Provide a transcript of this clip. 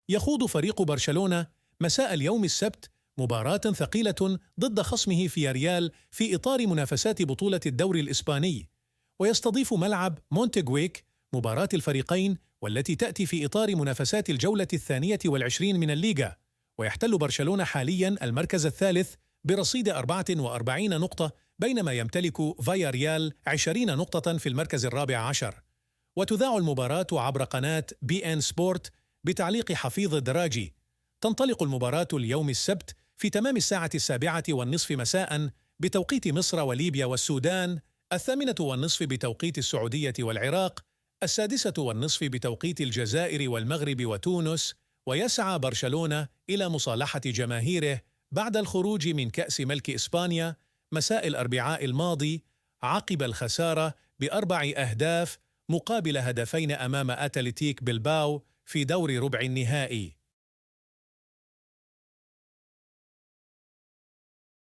يخوض فريق برشلونة مساء اليوم السبت مباراة ثقيلة ضد خصمه فياريال في إطار منافسات بطولة الدوري الإسباني، ويستضيف ملعب مونتجويك مباراة الفريقين والتي تأتي في إطار منافسات الجولة 22 من الليغا. ويحتل برشلونة حالياً المركز الثالث برصيد 44 نقطة، بينما يمتلك فياريال 20 نقطة في المركز الرابع عشر. وتذاع المباراة عبر قناة بي إن سبورت بتعليق حفيظ الدراجي. تنطلق المباراة اليوم السبت في تمام الساعة 7:30 مساء بتوقيت مصر وليبيا والسودان، 8:30 بتوقيت السعودية والعراق، 6:30 بتوقيت الجزائر والمغرب وتونس. ويسعى برشلونة إلى مصالحة جماهيره بعد الخروج من كأس ملك إسبانيا مساء الأربعاء الماضي عقب الخسارة ب4 أهداف مقابل هدفين أمام أتلتيك بلباو في دور ربع النهائي.